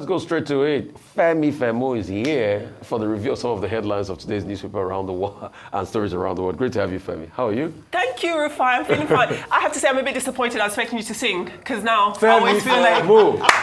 let's go straight to it. Femi Femo is here for the review of some of the headlines of today's newspaper around the world and stories around the world. Great to have you, Femi. How are you? Thank you, Rufai. I'm feeling fine. I have to say I'm a bit disappointed. I was expecting you to sing because now Femi I always feel like...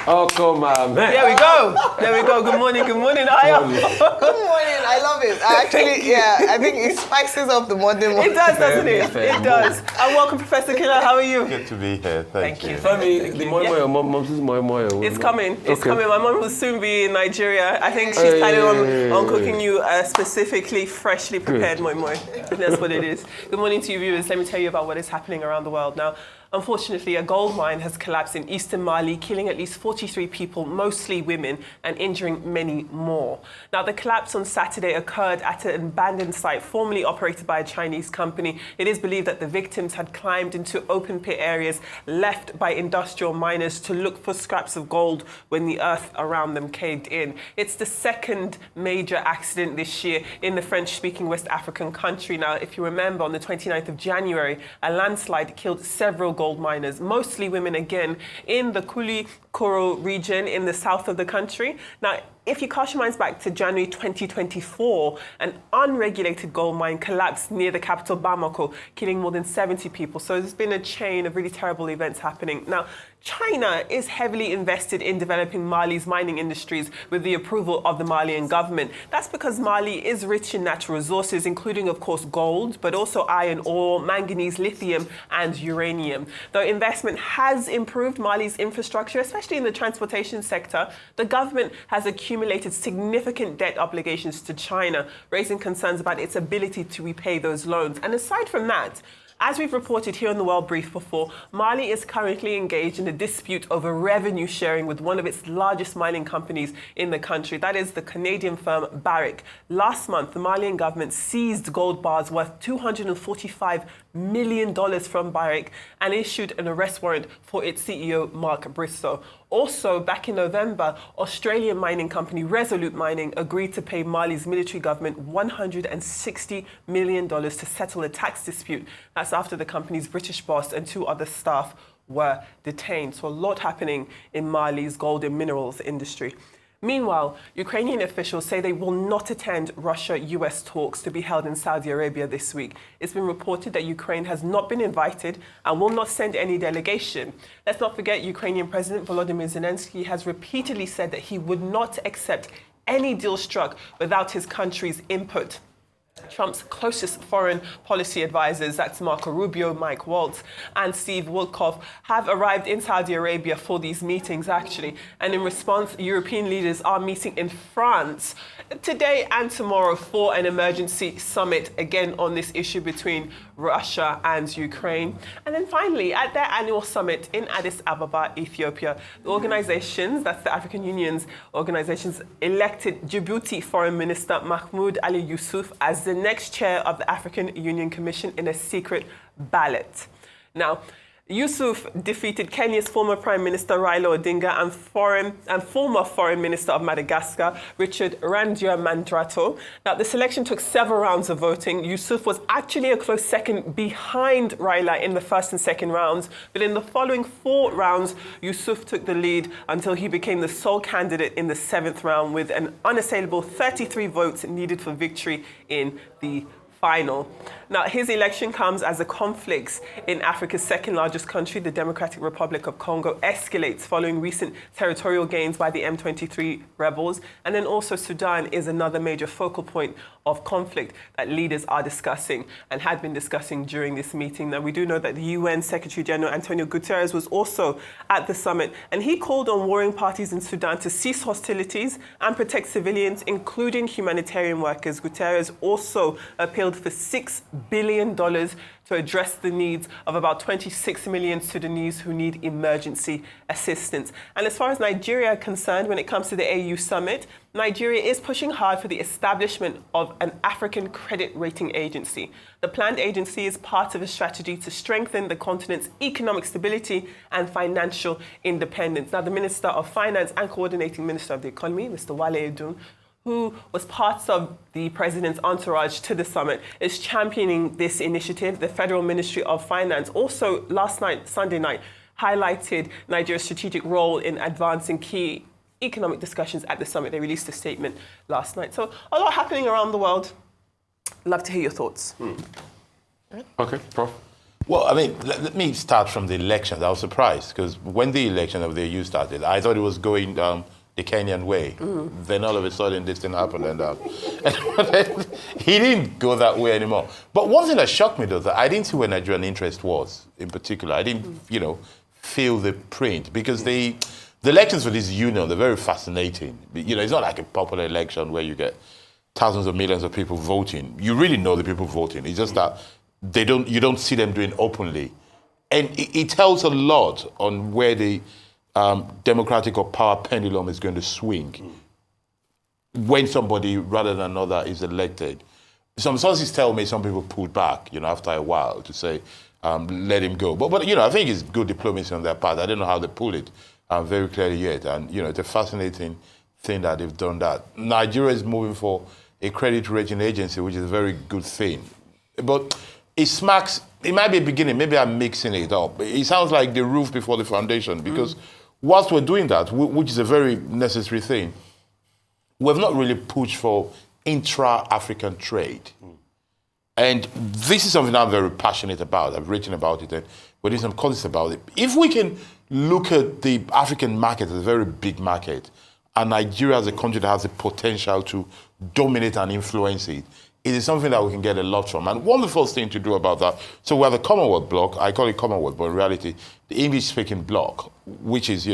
Oh, come on, man. There we go. There we go. Good morning. Good morning. Good morning. I love it. I think it spices up the Monday morning. It does, doesn't it? It does. And welcome, Professor Killer. How are you? Good to be here. Thank you. Femi, the mom's It's coming. It's coming. My mom will soon be in Nigeria. I think she's planning on cooking you a specifically freshly prepared moi moi. That's what it is. Good morning to you viewers. Let me tell you about what is happening around the world now. Unfortunately, a gold mine has collapsed in eastern Mali, killing at least 43 people, mostly women, and injuring many more. Now, the collapse on Saturday occurred at an abandoned site formerly operated by a Chinese company. It is believed that the victims had climbed into open pit areas left by industrial miners to look for scraps of gold when the earth around them caved in. It's the second major accident this year in the French-speaking West African country. Now, if you remember, on the 29th of January, a landslide killed several gold miners, mostly women again, in the Koulikoro region in the south of the country. Now, if you cast your minds back to January 2024, an unregulated gold mine collapsed near the capital Bamako, killing more than 70 people. So there's been a chain of really terrible events happening. Now, China is heavily invested in developing Mali's mining industries with the approval of the Malian government. That's because Mali is rich in natural resources, including, of course, gold, but also iron ore, manganese, lithium, and uranium. Though investment has improved Mali's infrastructure, especially in the transportation sector, the government has accumulated significant debt obligations to China, raising concerns about its ability to repay those loans. And aside from that, as we've reported here on the World Brief before, Mali is currently engaged in a dispute over revenue sharing with one of its largest mining companies in the country. That is the Canadian firm Barrick. Last month, the Malian government seized gold bars worth $245 million from Barrick and issued an arrest warrant for its CEO, Mark Bristow. Also, back in November, Australian mining company Resolute Mining agreed to pay Mali's military government $160 million to settle a tax dispute. That's after the company's British boss and 2 other staff were detained. So a lot happening in Mali's gold and minerals industry. Meanwhile, Ukrainian officials say they will not attend Russia-US talks to be held in Saudi Arabia this week. It's been reported that Ukraine has not been invited and will not send any delegation. Let's not forget, Ukrainian President Volodymyr Zelensky has repeatedly said that he would not accept any deal struck without his country's input. Trump's closest foreign policy advisors, that's Marco Rubio, Mike Waltz, and Steve Witkoff, have arrived in Saudi Arabia for these meetings, actually. And in response, European leaders are meeting in France today and tomorrow for an emergency summit, again on this issue between Russia and Ukraine. And then finally, at their annual summit in Addis Ababa, Ethiopia, the organizations, that's the African Union's organizations, elected Djibouti Foreign Minister Mahmoud Ali Yusuf as the next chair of the African Union Commission in a secret ballot. Now, Yusuf defeated Kenya's former Prime Minister Raila Odinga and former Foreign Minister of Madagascar, Richard Randriamandrato. Now, the selection took several rounds of voting. Yusuf was actually a close second behind Raila in the first and second rounds, but in the following 4 rounds, Yusuf took the lead until he became the sole candidate in the 7th round with an unassailable 33 votes needed for victory in the final. Now, his election comes as the conflicts in Africa's second largest country, the Democratic Republic of Congo, escalates following recent territorial gains by the M23 rebels. And then also Sudan is another major focal point of conflict that leaders are discussing and had been discussing during this meeting. Now, we do know that the UN Secretary General Antonio Guterres was also at the summit, and he called on warring parties in Sudan to cease hostilities and protect civilians, including humanitarian workers. Guterres also appealed for $6 billion to address the needs of about 26 million Sudanese who need emergency assistance. And as far as Nigeria is concerned, when it comes to the AU summit, Nigeria is pushing hard for the establishment of an African credit rating agency. The planned agency is part of a strategy to strengthen the continent's economic stability and financial independence. Now, the Minister of Finance and Coordinating Minister of the Economy, Mr. Wale Edun, who was part of the president's entourage to the summit, is championing this initiative. The Federal Ministry of Finance also last night, Sunday night, highlighted Nigeria's strategic role in advancing key economic discussions at the summit. They released a statement last night. So a lot happening around the world. Love to hear your thoughts. Okay, Prof. Well, I mean, let me start from the elections. I was surprised because when the election of the EU started, I thought it was going the Kenyan way. Then all of a sudden this thing happened and he didn't go that way anymore. But one thing that shocked me though, that I didn't see where Nigerian interest was in particular. I didn't, feel the print because the elections for this union, they're very fascinating. It's not like a popular election where you get thousands of millions of people voting. You really know the people voting. It's just that you don't see them doing openly. And it tells a lot on where the democratic or power pendulum is going to swing when somebody rather than another is elected. Some sources tell me some people pulled back, after a while to say, let him go. But I think it's good diplomacy on their part. I don't know how they pulled it very clearly yet. And, it's a fascinating thing that they've done that. Nigeria is moving for a credit rating agency, which is a very good thing. But it might be a beginning, maybe I'm mixing it up. It sounds like the roof before the foundation because whilst we're doing that, which is a very necessary thing, we've not really pushed for intra-African trade. And this is something I'm very passionate about. I've written about it and we're doing some courses about it. If we can look at the African market as a very big market, and Nigeria as a country that has the potential to dominate and influence it, it is something that we can get a lot from. And one of the first things to do about that, so we have the Commonwealth bloc, I call it Commonwealth, but in reality, the English-speaking bloc, which is,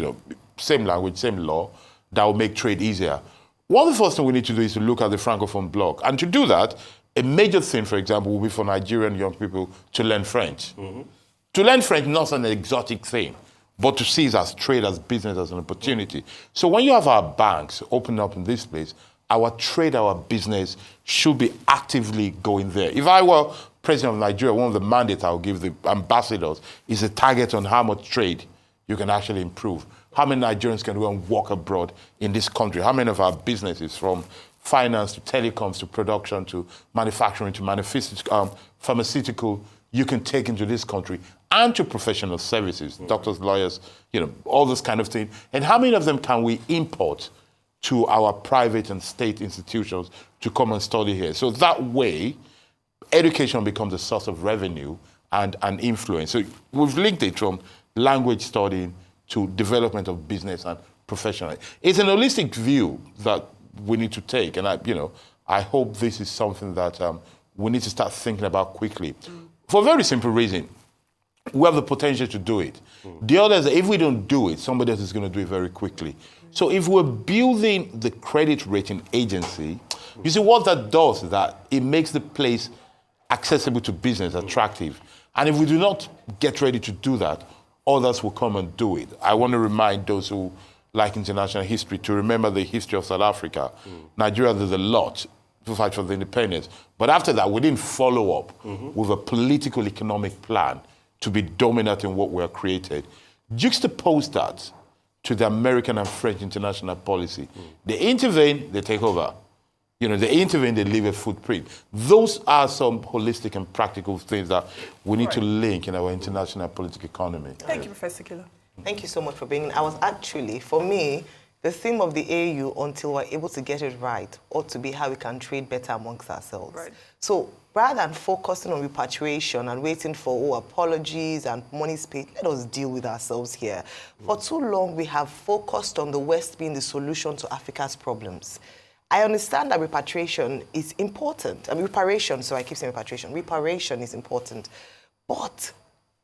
same language, same law, that will make trade easier. One of the first things we need to do is to look at the Francophone bloc. And to do that, a major thing, for example, will be for Nigerian young people to learn French. To learn French, not an exotic thing, but to see it as trade, as business, as an opportunity. So when you have our banks open up in this place, our trade, our business should be actively going there. If I were president of Nigeria, one of the mandates I would give the ambassadors is a target on how much trade you can actually improve. How many Nigerians can go and work abroad in this country? How many of our businesses, from finance to telecoms to production to manufacturing to pharmaceutical, you can take into this country, and to professional services, doctors, lawyers, all this kind of thing. And how many of them can we import to our private and state institutions to come and study here? So that way, education becomes a source of revenue and influence. So we've linked it from language studying to development of business and professional. It's an holistic view that we need to take. And I hope this is something that we need to start thinking about quickly. For a very simple reason. We have the potential to do it. The other is that if we don't do it, somebody else is going to do it very quickly. So if we're building the credit rating agency, you see what that does is that it makes the place accessible to business, attractive. And if we do not get ready to do that, others will come and do it. I want to remind those who like international history to remember the history of South Africa. Nigeria did a lot to fight for the independence. But after that, we didn't follow up with a political economic plan to be dominant in what we have created. Juxtapose that to the American and French international policy. They intervene, they take over. They intervene, they leave a footprint. Those are some holistic and practical things that we need to link in our international political economy. Thank you, Professor Killer. Thank you so much for being in. I was actually, for me, the theme of the AU, until we're able to get it right, ought to be how we can trade better amongst ourselves. Right. So rather than focusing on repatriation and waiting for apologies and money paid, let us deal with ourselves here. For too long, we have focused on the West being the solution to Africa's problems. I understand that repatriation is important. Reparation is important. But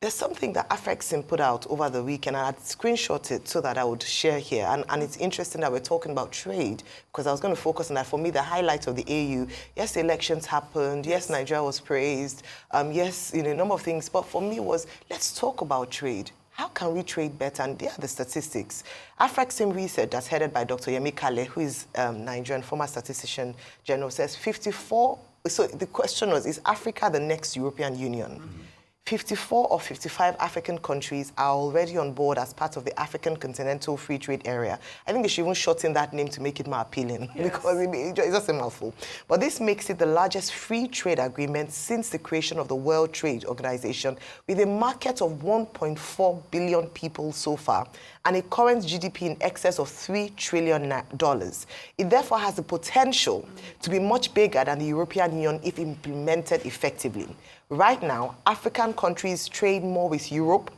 there's something that Afrexim put out over the weekend, and I had screenshot it so that I would share here. And it's interesting that we're talking about trade, because I was going to focus on that. For me, the highlight of the AU, yes, the elections happened. Yes, Nigeria was praised. Yes, a number of things. But for me was, let's talk about trade. How can we trade better? And there are the statistics. Afrexim research that's headed by Dr. Yemi Kale, who is Nigerian, former statistician general, says 54. So the question was, is Africa the next European Union? 54 or 55 African countries are already on board as part of the African Continental Free Trade Area. I think they should even shorten that name to make it more appealing because it's just a mouthful. But this makes it the largest free trade agreement since the creation of the World Trade Organization, with a market of 1.4 billion people so far and a current GDP in excess of $3 trillion. It therefore has the potential to be much bigger than the European Union if implemented effectively. Right now, African countries trade more with Europe,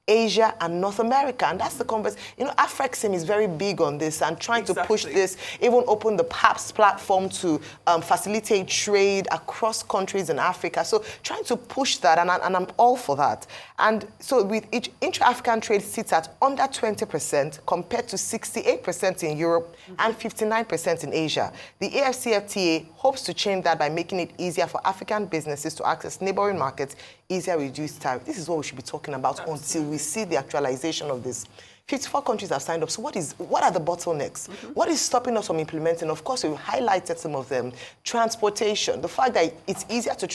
Asia, and North America. And that's the converse. You know, AFREXIM is very big on this and trying to push this, even open the PAPS platform to facilitate trade across countries in Africa. So trying to push that, and I'm all for that. And so with each intra-African trade sits at under 20% compared to 68% in Europe and 59% in Asia. The AFCFTA hopes to change that by making it easier for African businesses to access neighboring markets, easier reduced tariff. This is what we should be talking about until we see the actualization of this. 54 countries have signed up. So what are the bottlenecks? What is stopping us from implementing? Of course, we've highlighted some of them. Transportation, the fact that it's easier to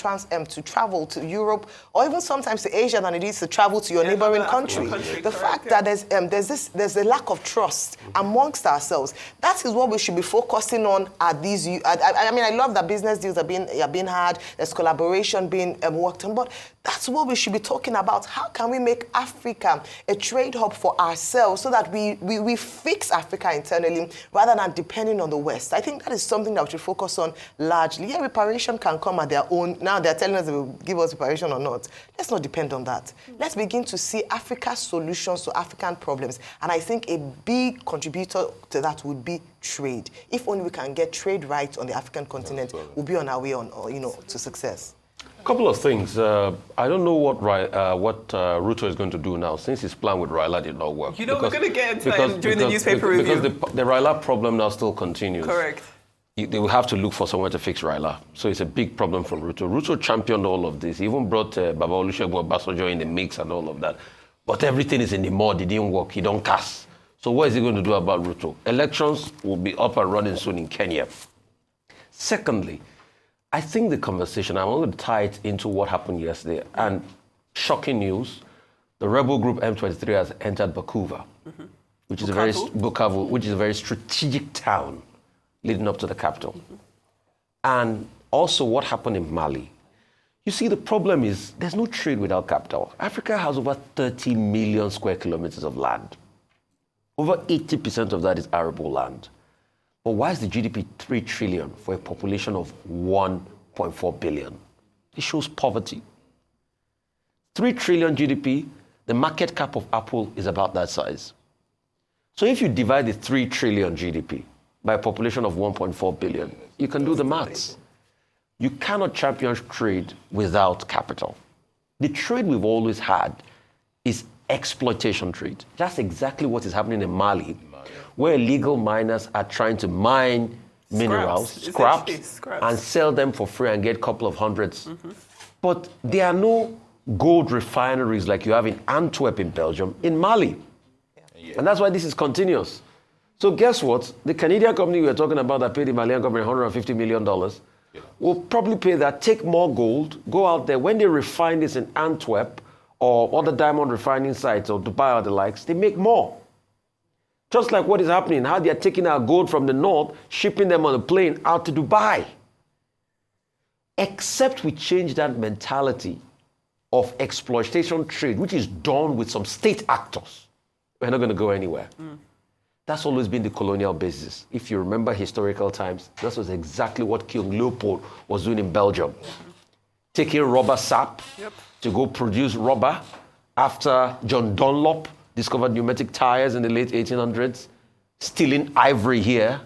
travel to Europe or even sometimes to Asia than it is to travel to your neighboring country. The fact that there's a lack of trust amongst ourselves. That is what we should be focusing on at these. I mean, I love that business deals are being had. There's collaboration being worked on, but that's what we should be talking about. How can we make Africa a trade hub for ourselves so that we fix Africa internally rather than depending on the West? I think that is something that we should focus on largely. Yeah, reparation can come at their own. Now they're telling us they will give us reparation or not. Let's not depend on that. Let's begin to see Africa's solutions to African problems. And I think a big contributor to that would be trade. If only we can get trade right on the African continent, we'll be on our way to success. A couple of things. I don't know what Ruto is going to do now, since his plan with Raila did not work. You know, we're going to get into that during the newspaper review. Because the Raila problem now still continues. Correct. They will have to look for someone to fix Raila. So it's a big problem for Ruto. Ruto championed all of this. He even brought Baba Olusegun Obasanjo in the mix and all of that. But everything is in the mud. It didn't work. He don't cast. So what is he going to do about Ruto? Elections will be up and running soon in Kenya. Secondly, I think the conversation, I'm going to tie it into what happened yesterday. And shocking news, the rebel group M23 has entered Bukavu, which is a very strategic town leading up to the capital. And also what happened in Mali. You see, the problem is there's no trade without capital. Africa has over 30 million square kilometers of land. Over 80% of that is arable land. But why is the GDP 3 trillion for a population of 1.4 billion? It shows poverty. 3 trillion GDP, the market cap of Apple is about that size. So if you divide the 3 trillion GDP by a population of 1.4 billion, you can do the maths. You cannot champion trade without capital. The trade we've always had is exploitation trade. That's exactly what is happening in Mali, where illegal miners are trying to mine minerals, scraps, and sell them for free and get a couple of hundreds. But there are no gold refineries like you have in Antwerp in Belgium, in Mali. And that's why this is continuous. So guess what? The Canadian company we were talking about that paid the Malian government $150 million will probably pay that, take more gold, go out there. When they refine this in Antwerp or other diamond refining sites or Dubai or the likes, they make more. Just like what is happening, how they are taking our gold from the north, shipping them on a plane out to Dubai. Except we change that mentality of exploitation trade, which is done with some state actors, we're not going to go anywhere. That's always been the colonial basis. If you remember historical times, this was exactly what King Leopold was doing in Belgium. Taking rubber sap to go produce rubber after John Dunlop discovered pneumatic tires in the late 1800s, stealing ivory here.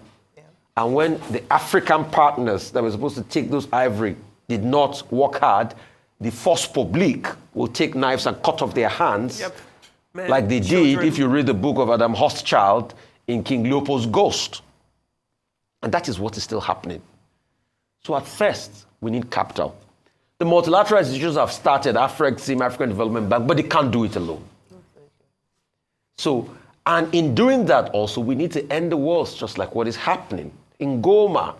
And when the African partners that were supposed to take those ivory did not work hard, the force publique will take knives and cut off their hands, like they did if you read the book of Adam Hochschild in King Leopold's Ghost. And that is what is still happening. So at first, we need capital. The multilateral institutions have started, AFREXIM, African Development Bank, but they can't do it alone. So, and in doing that also, we need to end the wars, just like what is happening in Goma,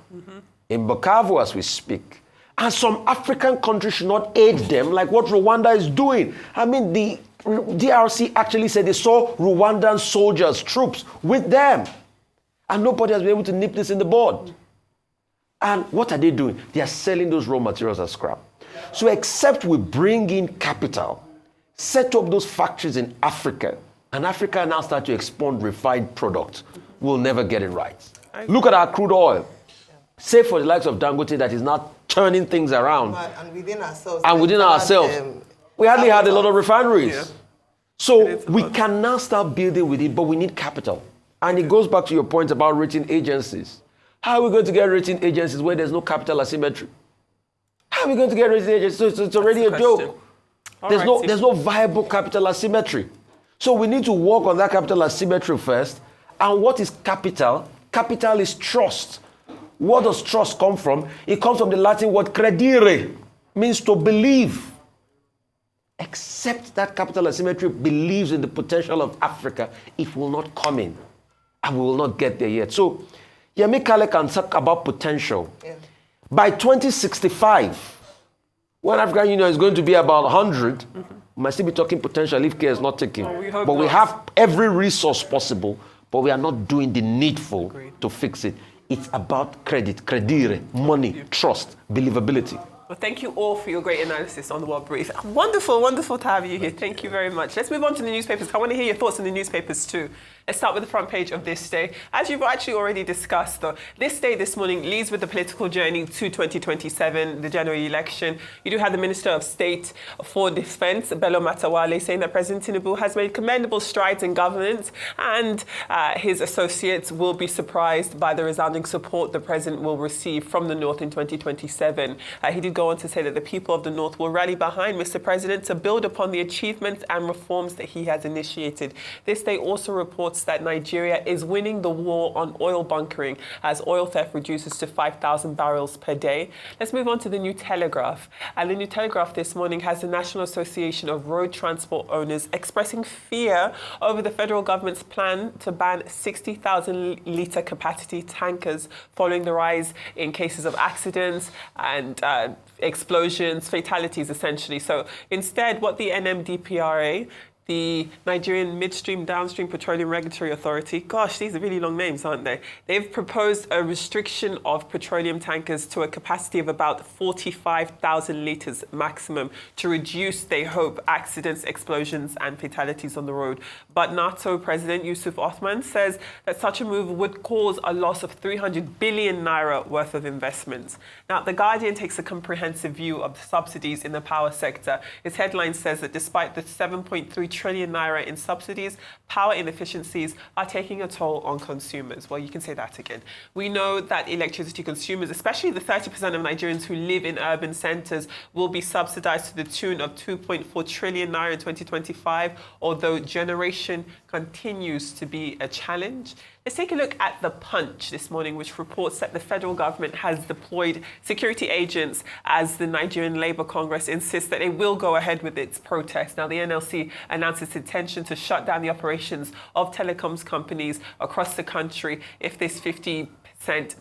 in Bukavu as we speak. And some African countries should not aid them like what Rwanda is doing. I mean, the DRC actually said they saw Rwandan soldiers, troops, with them. And nobody has been able to nip this in the bud. And what are they doing? They are selling those raw materials as scrap. So except we bring in capital, set up those factories in Africa, and Africa now start to export refined products, we'll never get it right. Look at our crude oil. Say for the likes of Dangote that is now turning things around. And within ourselves. We hardly had a lot of refineries. Yeah. So we can now start building with it, but we need capital. And it goes back to your point about rating agencies. How are we going to get rating agencies where there's no capital asymmetry? How are we going to get rating agencies? So it's already a joke. There's no viable capital asymmetry. So we need to work on that capital asymmetry first. And what is capital? Capital is trust. Where does trust come from? It comes from the Latin word credere, means to believe. Except that capital asymmetry believes in the potential of Africa, it will not come in. And we will not get there yet. So, Yemi Kale can talk about potential. Yeah. By 2065, when African Union is going to be about 100, we might still be talking potential if care is not taken. We have every resource possible, but we are not doing the needful to fix it. It's about credere, money, trust, believability. Well, thank you all for your great analysis on the World Brief. Wonderful, wonderful to have you here. Thank you very much. Let's move on to the newspapers. I want to hear your thoughts on the newspapers too. Let's start with the front page of This Day. As you've actually already discussed, though, This Day this morning leads with the political journey to 2027, the January election. You do have the Minister of State for Defense, Bello Matawalle, saying that President Tinubu has made commendable strides in governance and his associates will be surprised by the resounding support the president will receive from the North in 2027. He did go on to say that the people of the North will rally behind Mr. President to build upon the achievements and reforms that he has initiated. This Day also reports that Nigeria is winning the war on oil bunkering as oil theft reduces to 5,000 barrels per day. Let's move on to the New Telegraph. And the New Telegraph this morning has the National Association of Road Transport Owners expressing fear over the federal government's plan to ban 60,000-litre capacity tankers following the rise in cases of accidents and explosions, fatalities essentially. So instead, what the NMDPRA, the Nigerian Midstream Downstream Petroleum Regulatory Authority, gosh, these are really long names, aren't they? They've proposed a restriction of petroleum tankers to a capacity of about 45,000 litres maximum to reduce, they hope, accidents, explosions and fatalities on the road. But NATO President Yusuf Othman says that such a move would cause a loss of 300 billion naira worth of investments. Now, The Guardian takes a comprehensive view of the subsidies in the power sector. Its headline says that despite the 7.3 trillion naira in subsidies, power inefficiencies are taking a toll on consumers. Well, you can say that again. We know that electricity consumers, especially the 30% of Nigerians who live in urban centres, will be subsidised to the tune of 2.4 trillion naira in 2025, although generation continues to be a challenge. Let's take a look at The Punch this morning, which reports that the federal government has deployed security agents as the Nigerian Labour Congress insists that it will go ahead with its protest. Now, the NLC announced its intention to shut down the operations of telecoms companies across the country if this 50%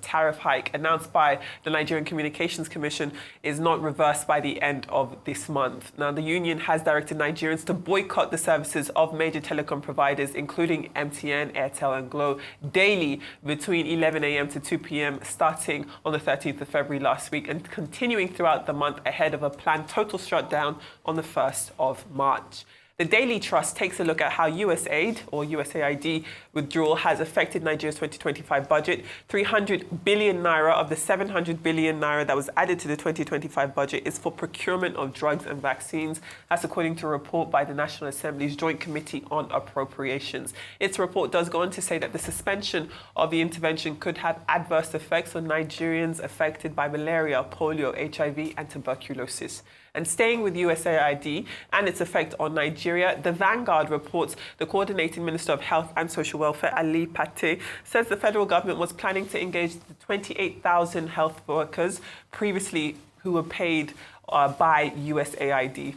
tariff hike announced by the Nigerian Communications Commission is not reversed by the end of this month. Now, the union has directed Nigerians to boycott the services of major telecom providers, including MTN, Airtel and Glo, daily between 11 a.m. to 2 p.m. starting on the 13th of February last week and continuing throughout the month ahead of a planned total shutdown on the 1st of March. The Daily Trust takes a look at how USAID, or USAID, withdrawal has affected Nigeria's 2025 budget. 300 billion naira of the 700 billion naira that was added to the 2025 budget is for procurement of drugs and vaccines. That's according to a report by the National Assembly's Joint Committee on Appropriations. Its report does go on to say that the suspension of the intervention could have adverse effects on Nigerians affected by malaria, polio, HIV, and tuberculosis. And staying with USAID and its effect on Nigeria, the Vanguard reports the Coordinating Minister of Health and Social Welfare, Ali Pate, says the federal government was planning to engage the 28,000 health workers previously who were paid by USAID.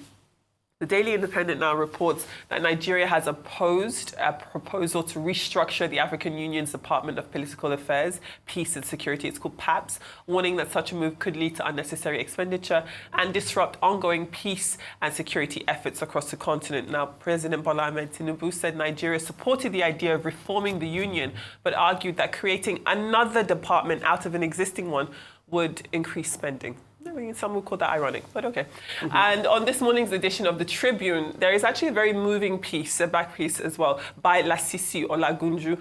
The Daily Independent now reports that Nigeria has opposed a proposal to restructure the African Union's Department of Political Affairs, Peace and Security, it's called PAPS, warning that such a move could lead to unnecessary expenditure and disrupt ongoing peace and security efforts across the continent. Now, President Bola Ahmed Tinubu said Nigeria supported the idea of reforming the union, but argued that creating another department out of an existing one would increase spending. I mean, some would call that ironic, but okay. And on this morning's edition of the Tribune, there is actually a very moving piece, a back piece as well, by Lasisi Olagunju,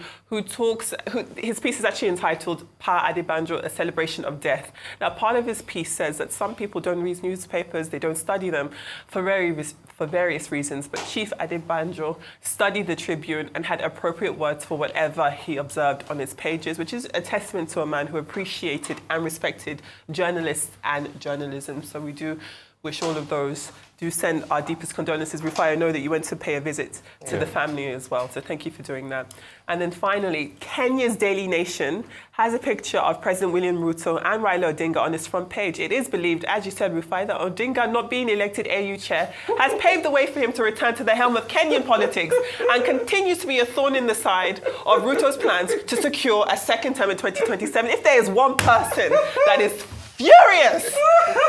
his piece is actually entitled Pa Adebanjo, A Celebration of Death. Now, part of his piece says that some people don't read newspapers, they don't study them for various reasons, but Chief Adebanjo studied the Tribune and had appropriate words for whatever he observed on its pages, which is a testament to a man who appreciated and respected journalists and journalism. So we do wish all of those, do send our deepest condolences. Rufai, I know that you went to pay a visit to the family as well, so thank you for doing that. And then finally, Kenya's Daily Nation has a picture of President William Ruto and Raila Odinga on its front page. It is believed, as you said, Rufai, that Odinga, not being elected AU chair, has paved the way for him to return to the helm of Kenyan politics and continues to be a thorn in the side of Ruto's plans to secure a second term in 2027. If there is one person that is furious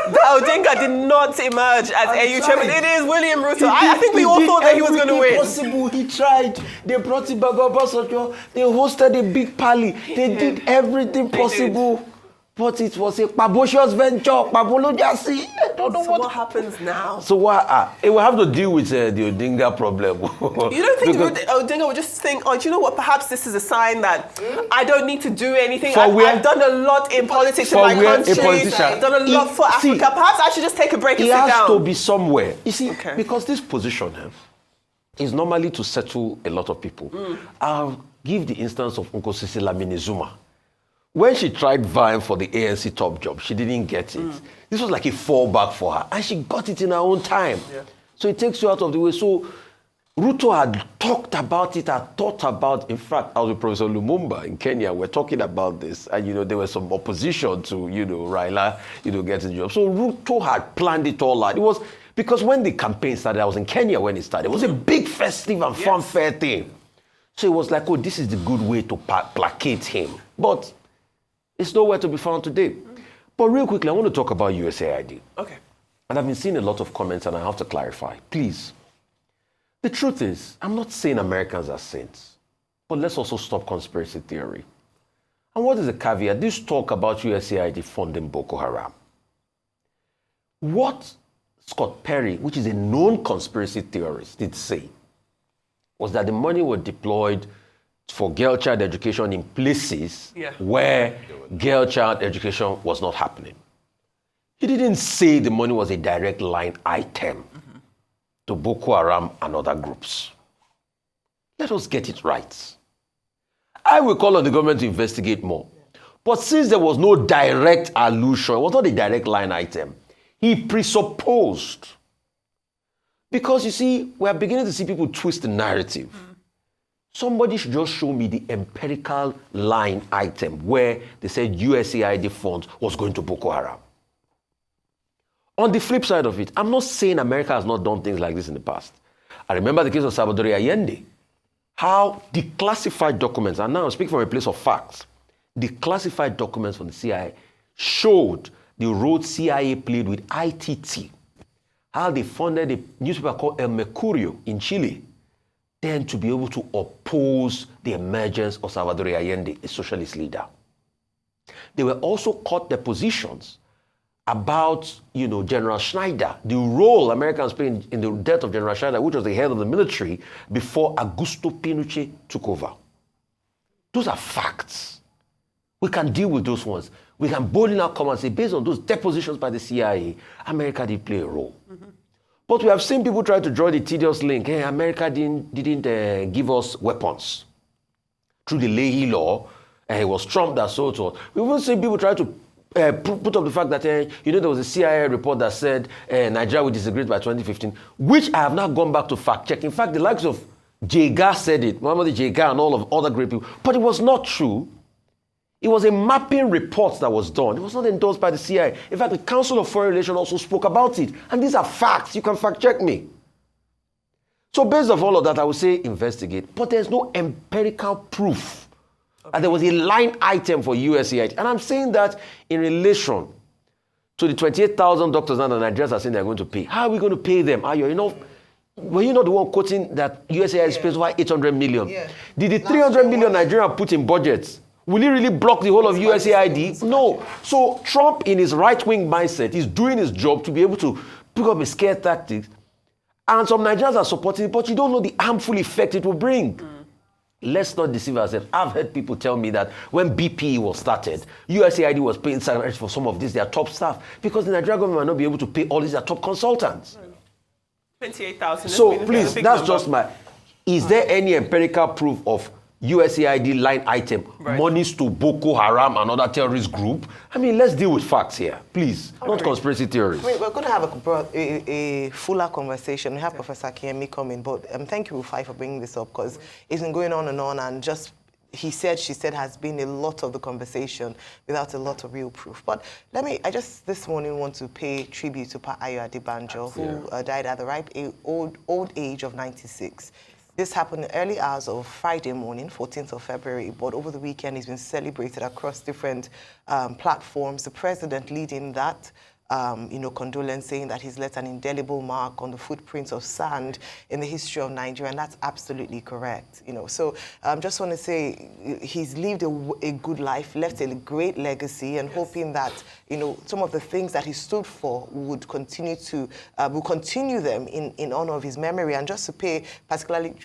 that Odinga did not emerge as AU chairman, it is William Ruto. I think we all thought that he was going to win. Possible. He tried. They brought in Baba Basojo. They hosted a big party. They did everything possible. But it was a pabocious venture. Pabolojasi. I don't know what happens now. So what? It will have to deal with the Odinga problem. You don't think Odinga would just think, oh, do you know what? Perhaps this is a sign that I don't need to do anything. I've done a lot in politics in my country. I've done a lot for Africa. Perhaps I should just take a break and sit down. It has to be somewhere. You see, because this position is normally to settle a lot of people. I'll give the instance of Uncle Sisi Lamini Zuma. When she tried vying for the ANC top job, she didn't get it. This was like a fallback for her, and she got it in her own time. Yeah. So it takes you out of the way. So Ruto had talked about it, had thought about. In fact, I was with Professor Lumumba in Kenya. We're talking about this, and there was some opposition to Raila, getting the job. So Ruto had planned it all out. It was because when the campaign started, I was in Kenya when it started. It was a big festive and fanfare thing. So it was like, oh, this is the good way to placate him, but it's nowhere to be found today. But real quickly, I want to talk about USAID. Okay. And I've been seeing a lot of comments, and I have to clarify. Please. The truth is, I'm not saying Americans are saints, but let's also stop conspiracy theory. And what is the caveat? This talk about USAID funding Boko Haram. What Scott Perry, which is a known conspiracy theorist, did say was that the money was deployed for girl child education in places where girl child education was not happening. He didn't say the money was a direct line item to Boko Haram and other groups. Let us get it right. I will call on the government to investigate more. But since there was no direct allusion, it was not a direct line item, he presupposed. Because you see, we are beginning to see people twist the narrative. Somebody should just show me the empirical line item where they said USAID funds was going to Boko Haram. On the flip side of it, I'm not saying America has not done things like this in the past. I remember the case of Salvador Allende, how declassified documents, and now I'm speaking from a place of facts, declassified documents from the CIA showed the role CIA played with ITT, how they funded a newspaper called El Mercurio in Chile, then to be able to oppose the emergence of Salvador Allende, a socialist leader. They were also caught their positions about, General Schneider, the role Americans played in the death of General Schneider, which was the head of the military, before Augusto Pinochet took over. Those are facts. We can deal with those ones. We can boldly now come and say, based on those depositions by the CIA, America did play a role. But we have seen people try to draw the tedious link. Hey, America didn't give us weapons. Through the Leahy Law, it was Trump that sold to us. We've even seen people try to put up the fact that, there was a CIA report that said Nigeria would disintegrate by 2015, which I have now gone back to fact check. In fact, the likes of Jega said it, Muhammad Jega and all of other great people. But it was not true. It was a mapping report that was done. It was not endorsed by the CIA. In fact, the Council of Foreign Relations also spoke about it. And these are facts. You can fact check me. So based on all of that, I would say investigate. But there's no empirical proof that there was a line item for USAID. And I'm saying that in relation to the 28,000 doctors now that Nigerians are saying they're going to pay. How are we going to pay them? Were you not the one quoting that USAID spends over 800 million? Yeah. Did the 300 million Nigeria put in budgets, will he really block the whole of USAID? No. So Trump, in his right-wing mindset, is doing his job to be able to pick up his scare tactics. And some Nigerians are supporting it, but you don't know the harmful effect it will bring. Let's not deceive ourselves. I've heard people tell me that when BPE was started, USAID was paying salaries for some of their top staff because the Nigerian government might not be able to pay all these their top consultants. 28,000. So please, that's just is there any empirical proof of USAID line item, monies to Boko Haram and other terrorist group? I mean, let's deal with facts here, please, not conspiracy theories. We're going to have a fuller conversation. We have Professor Kemi coming, but thank you, Rufai, for bringing this up because it's been going on, and just he said, she said has been a lot of the conversation without a lot of real proof. But I just this morning want to pay tribute to Pa Ayo Adebanjo, who died at the ripe old age of 96. This happened in the early hours of Friday morning, 14th of February, but over the weekend he's been celebrated across different platforms. The president leading that, condolence, saying that he's left an indelible mark on the footprints of sand in the history of Nigeria, and that's absolutely correct. So just want to say he's lived a good life, left a great legacy, and hoping that some of the things that he stood for would continue them in honor of his memory. And just to pay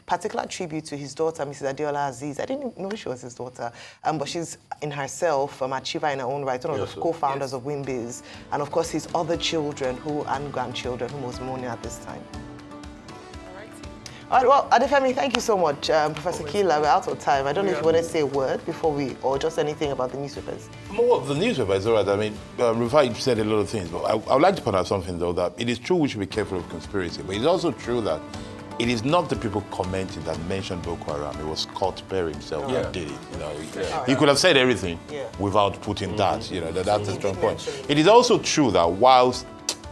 particular tribute to his daughter, Mrs. Adeola Aziz. I didn't know she was his daughter, but she's in herself achiever in her own right, one of the co-founders of WinBiz, and of course his other children and grandchildren who was mourning at this time. All right, well, Adefemi, thank you so much. Professor Kila, we're out of time. I don't know if you want to say a word before or just anything about the newspapers. Well, the newspaper is all right. I mean, Rufai said a lot of things, but I would like to point out something, though, that it is true we should be careful of conspiracy, but it's also true that it is not the people commenting that mentioned Boko Haram. It was Scott Perry himself that did it. He could have said everything without putting that. That's a strong point. It is also true that whilst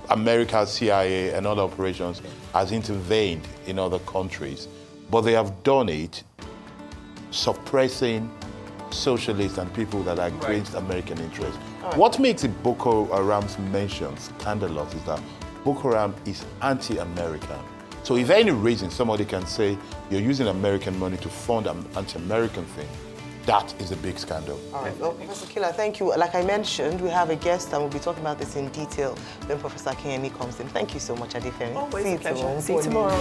America, CIA, and other operations has intervened in other countries, but they have done it suppressing socialists and people that are against American interests. What makes it Boko Haram's mention scandalous is that Boko Haram is anti-American. So if any reason somebody can say you're using American money to fund an anti-American thing, that is a big scandal. All right. Well, Professor Kila, thank you. Like I mentioned, we have a guest and we'll be talking about this in detail when Professor Kemi comes in. Thank you so much, Adefemi. Always a pleasure. See you tomorrow.